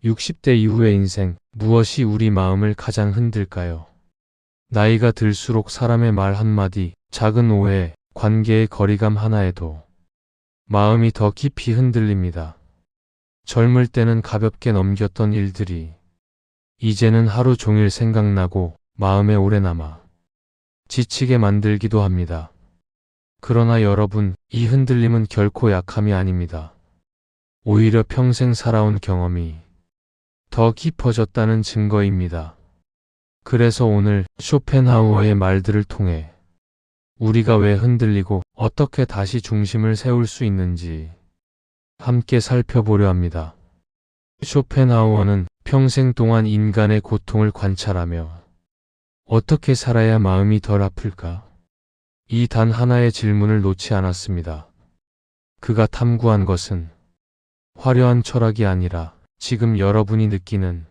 60대 이후의 인생, 무엇이 우리 마음을 가장 흔들까요? 나이가 들수록 사람의 말 한마디, 작은 오해, 관계의 거리감 하나에도 마음이 더 깊이 흔들립니다. 젊을 때는 가볍게 넘겼던 일들이 이제는 하루 종일 생각나고 마음에 오래 남아 지치게 만들기도 합니다. 그러나 여러분, 이 흔들림은 결코 약함이 아닙니다. 오히려 평생 살아온 경험이 더 깊어졌다는 증거입니다. 그래서 오늘 쇼펜하우어의 말들을 통해 우리가 왜 흔들리고 어떻게 다시 중심을 세울 수 있는지 함께 살펴보려 합니다. 쇼펜하우어는 평생 동안 인간의 고통을 관찰하며 어떻게 살아야 마음이 덜 아플까? 이 단 하나의 질문을 놓지 않았습니다. 그가 탐구한 것은 화려한 철학이 아니라 지금 여러분이 느끼는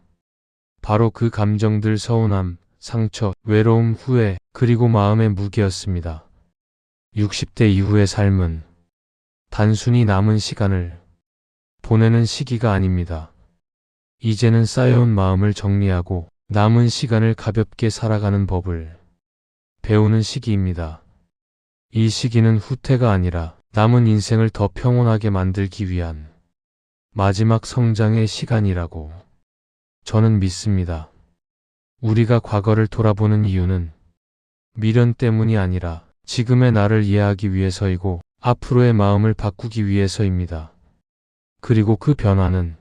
바로 그 감정들, 서운함, 상처, 외로움, 후회, 그리고 마음의 무게였습니다. 60대 이후의 삶은 단순히 남은 시간을 보내는 시기가 아닙니다. 이제는 쌓여온 마음을 정리하고 남은 시간을 가볍게 살아가는 법을 배우는 시기입니다. 이 시기는 후퇴가 아니라 남은 인생을 더 평온하게 만들기 위한 마지막 성장의 시간이라고 저는 믿습니다. 우리가 과거를 돌아보는 이유는 미련 때문이 아니라 지금의 나를 이해하기 위해서이고 앞으로의 마음을 바꾸기 위해서입니다. 그리고 그 변화는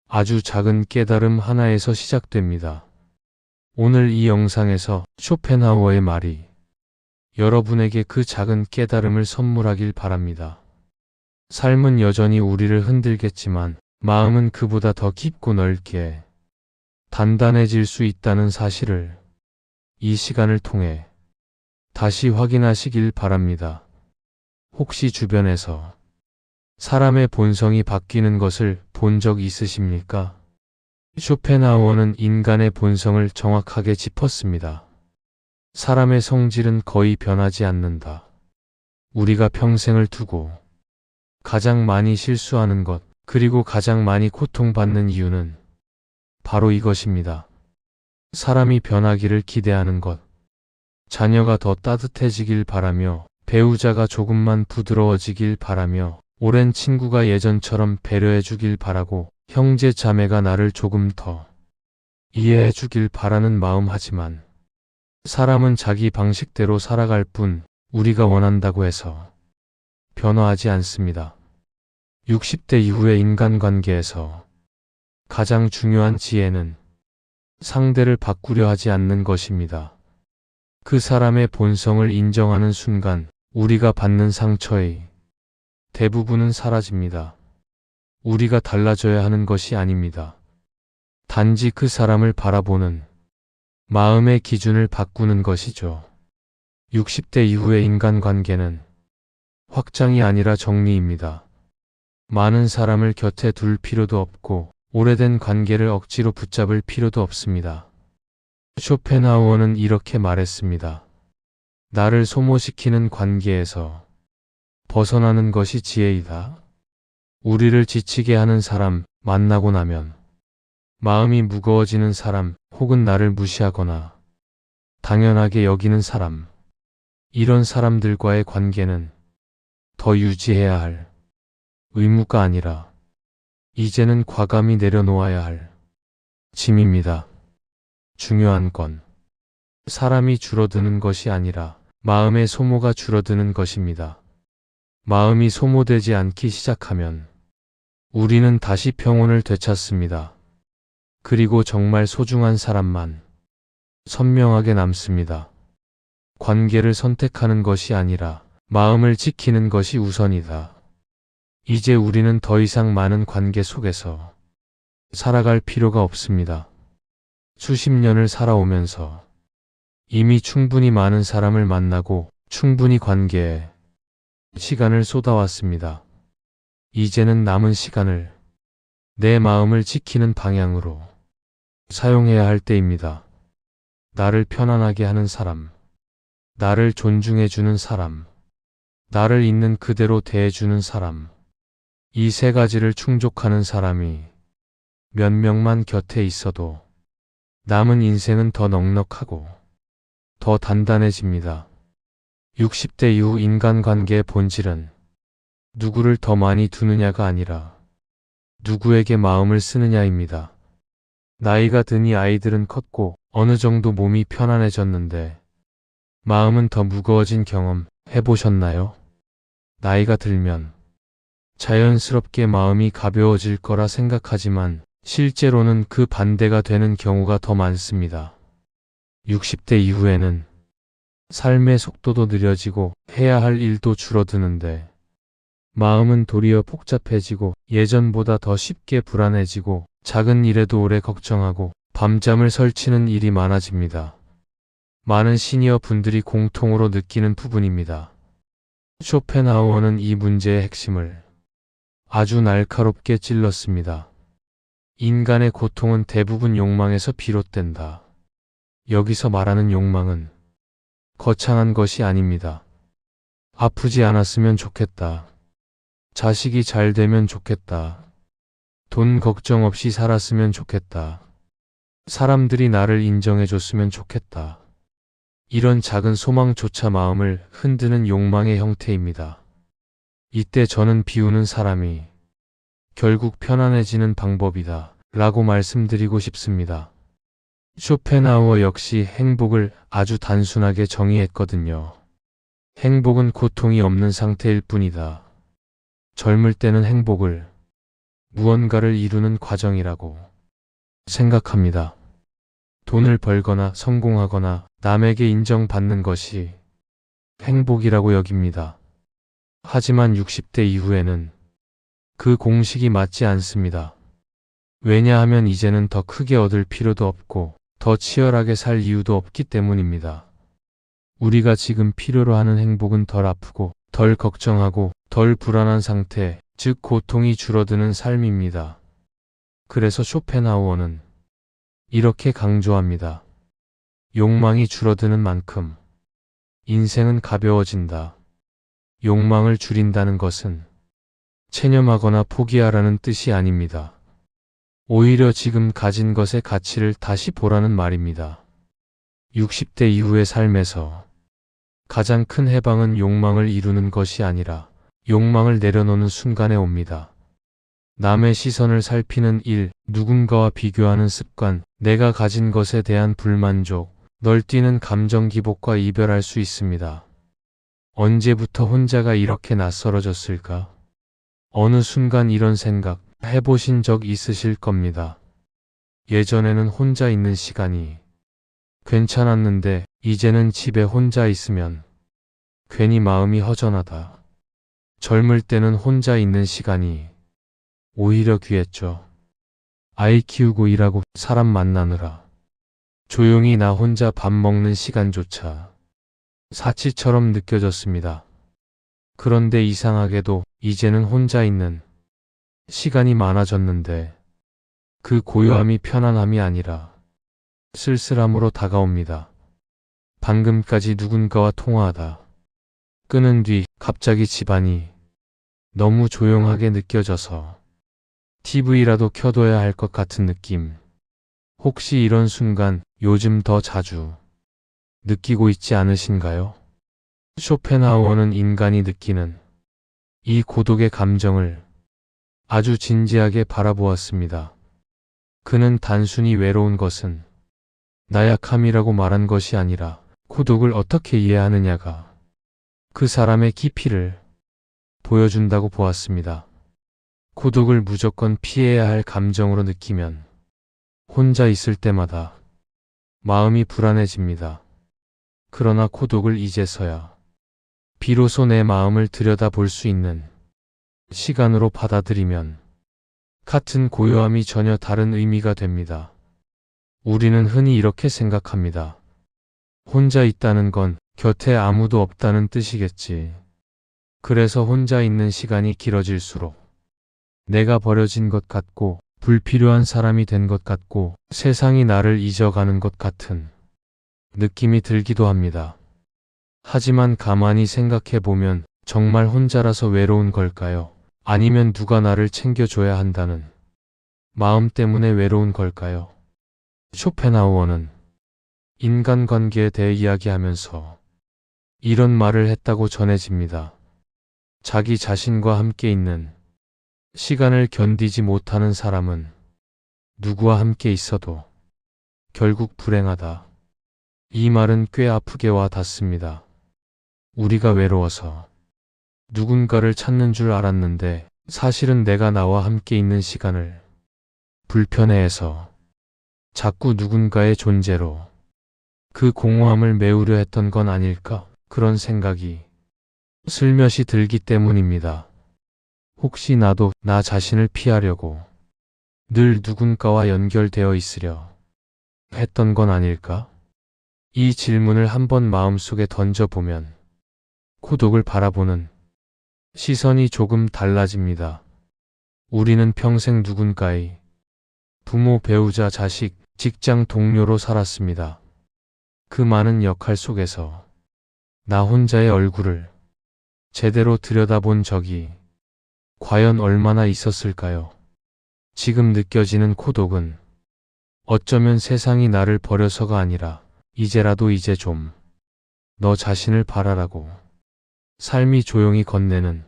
아주 작은 깨달음 하나에서 시작됩니다. 오늘 이 영상에서 쇼펜하우어의 말이 여러분에게 그 작은 깨달음을 선물하길 바랍니다. 삶은 여전히 우리를 흔들겠지만 마음은 그보다 더 깊고 넓게 단단해질 수 있다는 사실을 이 시간을 통해 다시 확인하시길 바랍니다. 혹시 주변에서 사람의 본성이 바뀌는 것을 본 적 있으십니까? 쇼펜하우어는 인간의 본성을 정확하게 짚었습니다. 사람의 성질은 거의 변하지 않는다. 우리가 평생을 두고 가장 많이 실수하는 것, 그리고 가장 많이 고통받는 이유는 바로 이것입니다. 사람이 변하기를 기대하는 것, 자녀가 더 따뜻해지길 바라며, 배우자가 조금만 부드러워지길 바라며, 오랜 친구가 예전처럼 배려해주길 바라고, 형제 자매가 나를 조금 더 이해해주길 바라는 마음. 하지만 사람은 자기 방식대로 살아갈 뿐 우리가 원한다고 해서 변화하지 않습니다. 60대 이후의 인간관계에서 가장 중요한 지혜는 상대를 바꾸려 하지 않는 것입니다. 그 사람의 본성을 인정하는 순간 우리가 받는 상처의 대부분은 사라집니다. 우리가 달라져야 하는 것이 아닙니다. 단지 그 사람을 바라보는 마음의 기준을 바꾸는 것이죠. 60대 이후의 인간관계는 확장이 아니라 정리입니다. 많은 사람을 곁에 둘 필요도 없고 오래된 관계를 억지로 붙잡을 필요도 없습니다. 쇼펜하우어는 이렇게 말했습니다. 나를 소모시키는 관계에서 벗어나는 것이 지혜이다. 우리를 지치게 하는 사람 만나고 나면 마음이 무거워지는 사람, 혹은 나를 무시하거나 당연하게 여기는 사람, 이런 사람들과의 관계는 더 유지해야 할 의무가 아니라 이제는 과감히 내려놓아야 할 짐입니다. 중요한 건 사람이 줄어드는 것이 아니라 마음의 소모가 줄어드는 것입니다. 마음이 소모되지 않기 시작하면 우리는 다시 평온을 되찾습니다. 그리고 정말 소중한 사람만 선명하게 남습니다. 관계를 선택하는 것이 아니라 마음을 지키는 것이 우선이다. 이제 우리는 더 이상 많은 관계 속에서 살아갈 필요가 없습니다. 수십 년을 살아오면서 이미 충분히 많은 사람을 만나고 충분히 관계에 시간을 쏟아왔습니다. 이제는 남은 시간을 내 마음을 지키는 방향으로 사용해야 할 때입니다. 나를 편안하게 하는 사람, 나를 존중해주는 사람, 나를 있는 그대로 대해주는 사람, 이 세 가지를 충족하는 사람이 몇 명만 곁에 있어도 남은 인생은 더 넉넉하고 더 단단해집니다. 60대 이후 인간관계의 본질은 누구를 더 많이 두느냐가 아니라 누구에게 마음을 쓰느냐입니다. 나이가 드니 아이들은 컸고 어느 정도 몸이 편안해졌는데 마음은 더 무거워진 경험 해보셨나요? 나이가 들면 자연스럽게 마음이 가벼워질 거라 생각하지만 실제로는 그 반대가 되는 경우가 더 많습니다. 60대 이후에는 삶의 속도도 느려지고 해야 할 일도 줄어드는데 마음은 도리어 복잡해지고 예전보다 더 쉽게 불안해지고 작은 일에도 오래 걱정하고 밤잠을 설치는 일이 많아집니다. 많은 시니어 분들이 공통으로 느끼는 부분입니다. 쇼펜하우어는 이 문제의 핵심을 아주 날카롭게 찔렀습니다. 인간의 고통은 대부분 욕망에서 비롯된다. 여기서 말하는 욕망은 거창한 것이 아닙니다. 아프지 않았으면 좋겠다. 자식이 잘 되면 좋겠다. 돈 걱정 없이 살았으면 좋겠다. 사람들이 나를 인정해줬으면 좋겠다. 이런 작은 소망조차 마음을 흔드는 욕망의 형태입니다. 이때 저는 비우는 사람이 결국 편안해지는 방법이다 라고 말씀드리고 싶습니다. 쇼펜하우어 역시 행복을 아주 단순하게 정의했거든요. 행복은 고통이 없는 상태일 뿐이다. 젊을 때는 행복을 무언가를 이루는 과정이라고 생각합니다. 돈을 벌거나 성공하거나 남에게 인정받는 것이 행복이라고 여깁니다. 하지만 60대 이후에는 그 공식이 맞지 않습니다. 왜냐하면 이제는 더 크게 얻을 필요도 없고 더 치열하게 살 이유도 없기 때문입니다. 우리가 지금 필요로 하는 행복은 덜 아프고 덜 걱정하고 덜 불안한 상태, 즉 고통이 줄어드는 삶입니다. 그래서 쇼펜하우어는 이렇게 강조합니다. 욕망이 줄어드는 만큼 인생은 가벼워진다. 욕망을 줄인다는 것은 체념하거나 포기하라는 뜻이 아닙니다. 오히려 지금 가진 것의 가치를 다시 보라는 말입니다. 60대 이후의 삶에서 가장 큰 해방은 욕망을 이루는 것이 아니라 욕망을 내려놓는 순간에 옵니다. 남의 시선을 살피는 일, 누군가와 비교하는 습관, 내가 가진 것에 대한 불만족, 널뛰는 감정 기복과 이별할 수 있습니다. 언제부터 혼자가 이렇게 낯설어졌을까? 어느 순간 이런 생각 해보신 적 있으실 겁니다. 예전에는 혼자 있는 시간이 괜찮았는데 이제는 집에 혼자 있으면 괜히 마음이 허전하다. 젊을 때는 혼자 있는 시간이 오히려 귀했죠. 아이 키우고 일하고 사람 만나느라 조용히 나 혼자 밥 먹는 시간조차 사치처럼 느껴졌습니다. 그런데 이상하게도 이제는 혼자 있는 시간이 많아졌는데 그 고요함이 편안함이 아니라 쓸쓸함으로 다가옵니다. 방금까지 누군가와 통화하다 끊은 뒤 갑자기 집안이 너무 조용하게 느껴져서 TV라도 켜둬야 할 것 같은 느낌. 혹시 이런 순간 요즘 더 자주 느끼고 있지 않으신가요? 쇼펜하우어는 인간이 느끼는 이 고독의 감정을 아주 진지하게 바라보았습니다. 그는 단순히 외로운 것은 나약함이라고 말한 것이 아니라 고독을 어떻게 이해하느냐가 그 사람의 깊이를 보여준다고 보았습니다. 고독을 무조건 피해야 할 감정으로 느끼면 혼자 있을 때마다 마음이 불안해집니다. 그러나 고독을 이제서야 비로소 내 마음을 들여다볼 수 있는 시간으로 받아들이면 같은 고요함이 전혀 다른 의미가 됩니다. 우리는 흔히 이렇게 생각합니다. 혼자 있다는 건 곁에 아무도 없다는 뜻이겠지. 그래서 혼자 있는 시간이 길어질수록 내가 버려진 것 같고 불필요한 사람이 된 것 같고 세상이 나를 잊어가는 것 같은 느낌이 들기도 합니다. 하지만 가만히 생각해 보면 정말 혼자라서 외로운 걸까요? 아니면 누가 나를 챙겨줘야 한다는 마음 때문에 외로운 걸까요? 쇼펜하우어는 인간관계에 대해 이야기하면서 이런 말을 했다고 전해집니다. 자기 자신과 함께 있는 시간을 견디지 못하는 사람은 누구와 함께 있어도 결국 불행하다. 이 말은 꽤 아프게 와 닿습니다. 우리가 외로워서 누군가를 찾는 줄 알았는데 사실은 내가 나와 함께 있는 시간을 불편해해서 자꾸 누군가의 존재로 그 공허함을 메우려 했던 건 아닐까? 그런 생각이 슬며시 들기 때문입니다. 혹시 나도 나 자신을 피하려고 늘 누군가와 연결되어 있으려 했던 건 아닐까? 이 질문을 한번 마음속에 던져보면 고독을 바라보는 시선이 조금 달라집니다. 우리는 평생 누군가의 부모, 배우자, 자식, 직장 동료로 살았습니다. 그 많은 역할 속에서 나 혼자의 얼굴을 제대로 들여다본 적이 과연 얼마나 있었을까요? 지금 느껴지는 고독은 어쩌면 세상이 나를 버려서가 아니라 이제라도 이제 좀 너 자신을 바라라고 삶이 조용히 건네는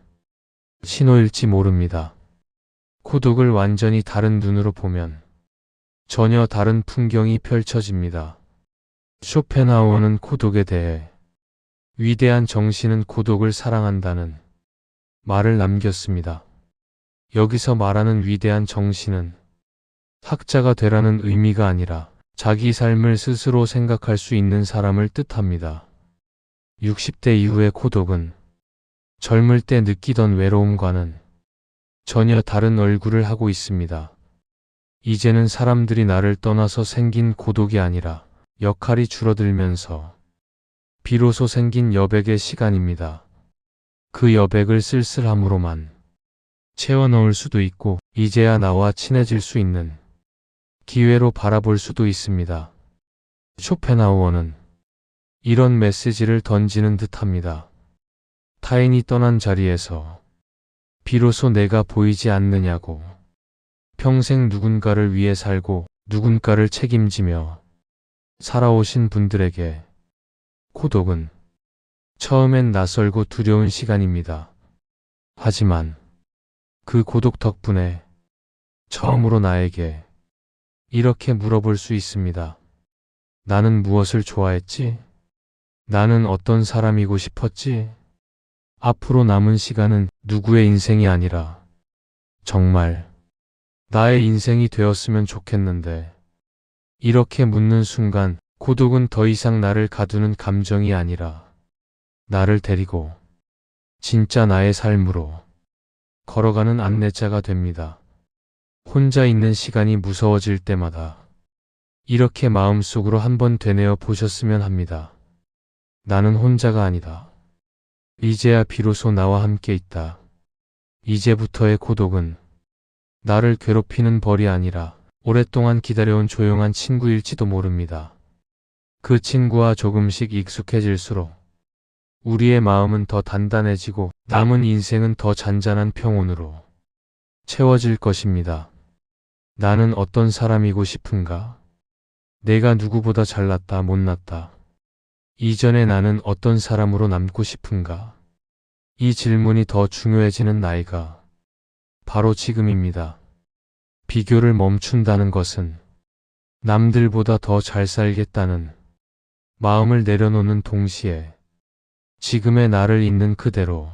신호일지 모릅니다. 고독을 완전히 다른 눈으로 보면 전혀 다른 풍경이 펼쳐집니다. 쇼펜하우어는 고독에 대해 위대한 정신은 고독을 사랑한다는 말을 남겼습니다. 여기서 말하는 위대한 정신은 학자가 되라는 의미가 아니라 자기 삶을 스스로 생각할 수 있는 사람을 뜻합니다. 60대 이후의 고독은 젊을 때 느끼던 외로움과는 전혀 다른 얼굴을 하고 있습니다. 이제는 사람들이 나를 떠나서 생긴 고독이 아니라 역할이 줄어들면서 비로소 생긴 여백의 시간입니다. 그 여백을 쓸쓸함으로만 채워 넣을 수도 있고 이제야 나와 친해질 수 있는 기회로 바라볼 수도 있습니다. 쇼펜하우어는 이런 메시지를 던지는 듯합니다. 타인이 떠난 자리에서 비로소 내가 보이지 않느냐고. 평생 누군가를 위해 살고 누군가를 책임지며 살아오신 분들에게 고독은 처음엔 낯설고 두려운 시간입니다. 하지만 그 고독 덕분에 처음으로 나에게 이렇게 물어볼 수 있습니다. 나는 무엇을 좋아했지? 나는 어떤 사람이고 싶었지? 앞으로 남은 시간은 누구의 인생이 아니라 정말 나의 인생이 되었으면 좋겠는데, 이렇게 묻는 순간 고독은 더 이상 나를 가두는 감정이 아니라 나를 데리고 진짜 나의 삶으로 걸어가는 안내자가 됩니다. 혼자 있는 시간이 무서워질 때마다 이렇게 마음속으로 한번 되뇌어 보셨으면 합니다. 나는 혼자가 아니다. 이제야 비로소 나와 함께 있다. 이제부터의 고독은 나를 괴롭히는 벌이 아니라 오랫동안 기다려온 조용한 친구일지도 모릅니다. 그 친구와 조금씩 익숙해질수록 우리의 마음은 더 단단해지고 남은 인생은 더 잔잔한 평온으로 채워질 것입니다. 나는 어떤 사람이고 싶은가? 내가 누구보다 잘났다, 못났다. 이전의 나는 어떤 사람으로 남고 싶은가? 이 질문이 더 중요해지는 나이가 바로 지금입니다. 비교를 멈춘다는 것은 남들보다 더 잘 살겠다는 마음을 내려놓는 동시에 지금의 나를 있는 그대로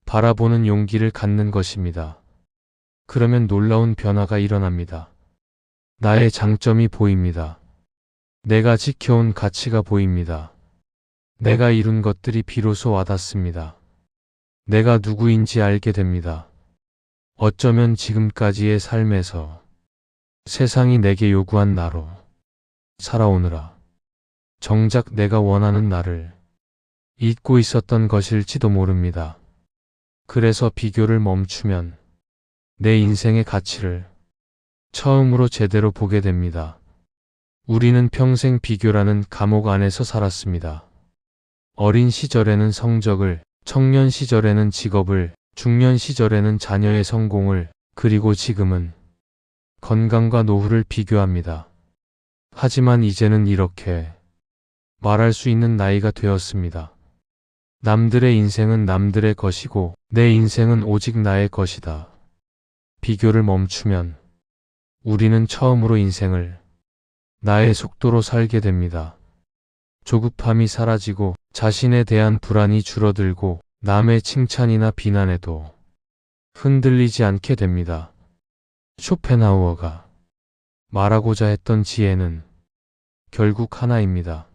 바라보는 용기를 갖는 것입니다. 그러면 놀라운 변화가 일어납니다. 나의 장점이 보입니다. 내가 지켜온 가치가 보입니다. 내가 이룬 것들이 비로소 와닿습니다. 내가 누구인지 알게 됩니다. 어쩌면 지금까지의 삶에서 세상이 내게 요구한 나로 살아오느라 정작 내가 원하는 나를 잊고 있었던 것일지도 모릅니다. 그래서 비교를 멈추면 내 인생의 가치를 처음으로 제대로 보게 됩니다. 우리는 평생 비교라는 감옥 안에서 살았습니다. 어린 시절에는 성적을, 청년 시절에는 직업을, 중년 시절에는 자녀의 성공을, 그리고 지금은 건강과 노후를 비교합니다. 하지만 이제는 이렇게 말할 수 있는 나이가 되었습니다. 남들의 인생은 남들의 것이고 내 인생은 오직 나의 것이다. 비교를 멈추면 우리는 처음으로 인생을 나의 속도로 살게 됩니다. 조급함이 사라지고 자신에 대한 불안이 줄어들고 남의 칭찬이나 비난에도 흔들리지 않게 됩니다. 쇼펜하우어가 말하고자 했던 지혜는 결국 하나입니다.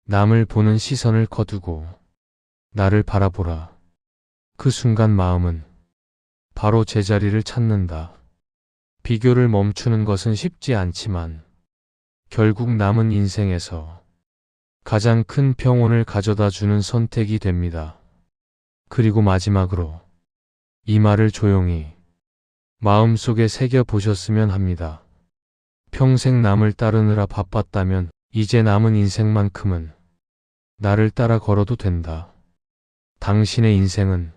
남을 보는 시선을 거두고 나를 바라보라. 그 순간 마음은 바로 제자리를 찾는다. 비교를 멈추는 것은 쉽지 않지만 결국 남은 인생에서 가장 큰 평온을 가져다 주는 선택이 됩니다. 그리고 마지막으로 이 말을 조용히 마음속에 새겨 보셨으면 합니다. 평생 남을 따르느라 바빴다면 이제 남은 인생만큼은 나를 따라 걸어도 된다. 당신의 인생은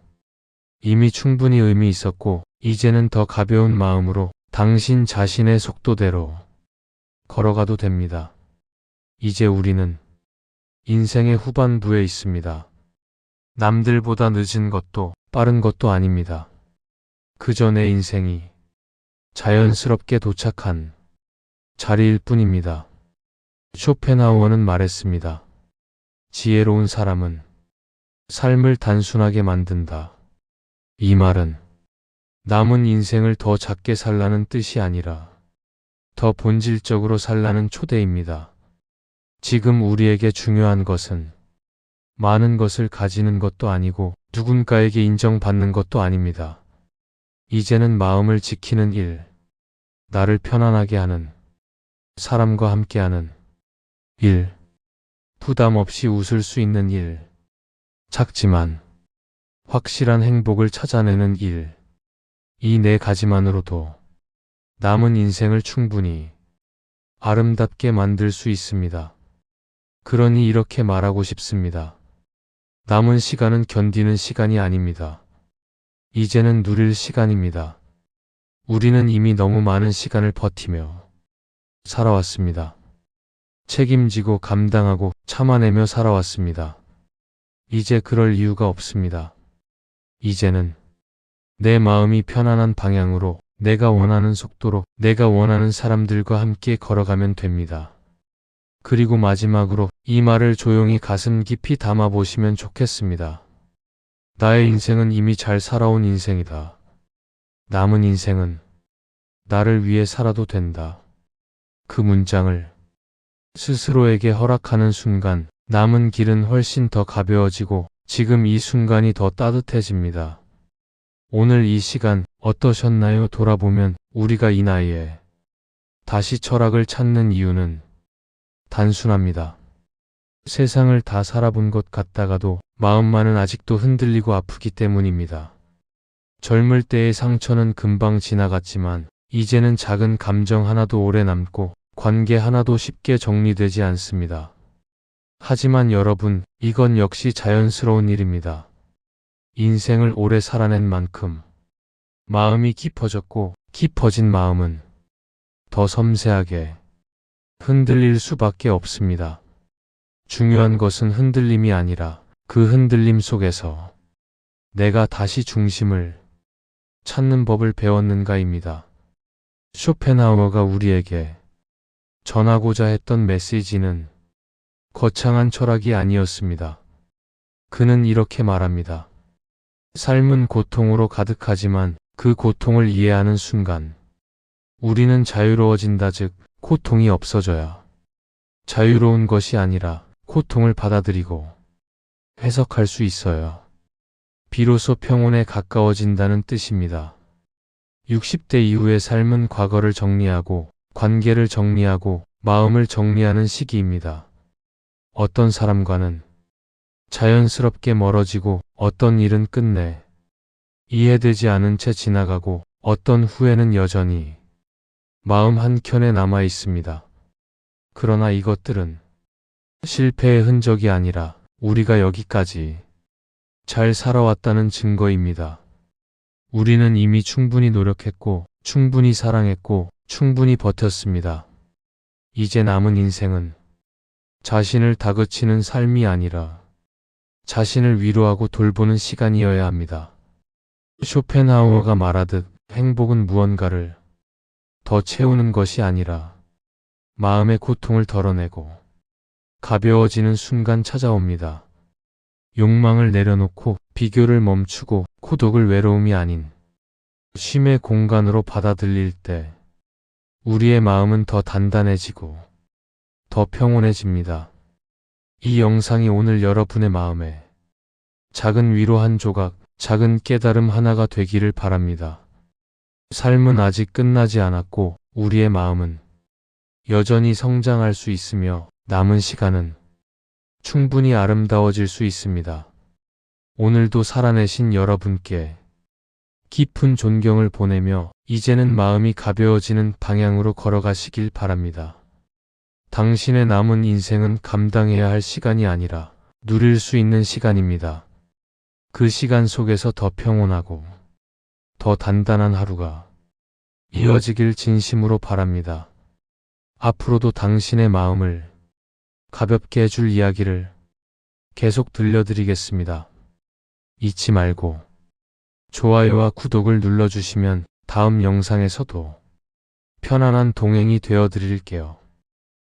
이미 충분히 의미 있었고 이제는 더 가벼운 마음으로 당신 자신의 속도대로 걸어가도 됩니다. 이제 우리는 인생의 후반부에 있습니다. 남들보다 늦은 것도 빠른 것도 아닙니다. 그저 내 인생이 자연스럽게 도착한 자리일 뿐입니다. 쇼펜하우어는 말했습니다. 지혜로운 사람은 삶을 단순하게 만든다. 이 말은 남은 인생을 더 작게 살라는 뜻이 아니라 더 본질적으로 살라는 초대입니다. 지금 우리에게 중요한 것은 많은 것을 가지는 것도 아니고 누군가에게 인정받는 것도 아닙니다. 이제는 마음을 지키는 일, 나를 편안하게 하는, 사람과 함께하는 일, 부담 없이 웃을 수 있는 일, 작지만 확실한 행복을 찾아내는 일, 이 네 가지만으로도 남은 인생을 충분히 아름답게 만들 수 있습니다. 그러니 이렇게 말하고 싶습니다. 남은 시간은 견디는 시간이 아닙니다. 이제는 누릴 시간입니다. 우리는 이미 너무 많은 시간을 버티며 살아왔습니다. 책임지고 감당하고 참아내며 살아왔습니다. 이제 그럴 이유가 없습니다. 이제는 내 마음이 편안한 방향으로 내가 원하는 속도로 내가 원하는 사람들과 함께 걸어가면 됩니다. 그리고 마지막으로 이 말을 조용히 가슴 깊이 담아 보시면 좋겠습니다. 나의 인생은 이미 잘 살아온 인생이다. 남은 인생은 나를 위해 살아도 된다. 그 문장을 스스로에게 허락하는 순간 남은 길은 훨씬 더 가벼워지고 지금 이 순간이 더 따뜻해집니다. 오늘 이 시간 어떠셨나요? 돌아보면 우리가 이 나이에 다시 철학을 찾는 이유는 단순합니다. 세상을 다 살아본 것 같다가도 마음만은 아직도 흔들리고 아프기 때문입니다. 젊을 때의 상처는 금방 지나갔지만 이제는 작은 감정 하나도 오래 남고 관계 하나도 쉽게 정리되지 않습니다. 하지만 여러분, 이건 역시 자연스러운 일입니다. 인생을 오래 살아낸 만큼 마음이 깊어졌고 깊어진 마음은 더 섬세하게 흔들릴 수밖에 없습니다. 중요한 것은 흔들림이 아니라 그 흔들림 속에서 내가 다시 중심을 찾는 법을 배웠는가입니다. 쇼펜하우어가 우리에게 전하고자 했던 메시지는 거창한 철학이 아니었습니다. 그는 이렇게 말합니다. 삶은 고통으로 가득하지만 그 고통을 이해하는 순간 우리는 자유로워진다. 즉, 고통이 없어져야 자유로운 것이 아니라 고통을 받아들이고 해석할 수 있어요. 비로소 평온에 가까워진다는 뜻입니다. 60대 이후의 삶은 과거를 정리하고 관계를 정리하고 마음을 정리하는 시기입니다. 어떤 사람과는 자연스럽게 멀어지고 어떤 일은 끝내 이해되지 않은 채 지나가고 어떤 후회는 여전히 마음 한켠에 남아 있습니다. 그러나 이것들은 실패의 흔적이 아니라 우리가 여기까지 잘 살아왔다는 증거입니다. 우리는 이미 충분히 노력했고, 충분히 사랑했고, 충분히 버텼습니다. 이제 남은 인생은 자신을 다그치는 삶이 아니라 자신을 위로하고 돌보는 시간이어야 합니다. 쇼펜하우어가 말하듯 행복은 무언가를 더 채우는 것이 아니라 마음의 고통을 덜어내고 가벼워지는 순간 찾아옵니다. 욕망을 내려놓고 비교를 멈추고 고독을 외로움이 아닌 쉼의 공간으로 받아들일 때 우리의 마음은 더 단단해지고 더 평온해집니다. 이 영상이 오늘 여러분의 마음에 작은 위로 한 조각, 작은 깨달음 하나가 되기를 바랍니다. 삶은 아직 끝나지 않았고 우리의 마음은 여전히 성장할 수 있으며 남은 시간은 충분히 아름다워질 수 있습니다. 오늘도 살아내신 여러분께 깊은 존경을 보내며 이제는 마음이 가벼워지는 방향으로 걸어가시길 바랍니다. 당신의 남은 인생은 감당해야 할 시간이 아니라 누릴 수 있는 시간입니다. 그 시간 속에서 더 평온하고 더 단단한 하루가 이어지길 진심으로 바랍니다. 앞으로도 당신의 마음을 가볍게 해줄 이야기를 계속 들려드리겠습니다. 잊지 말고 좋아요와 구독을 눌러주시면 다음 영상에서도 편안한 동행이 되어드릴게요.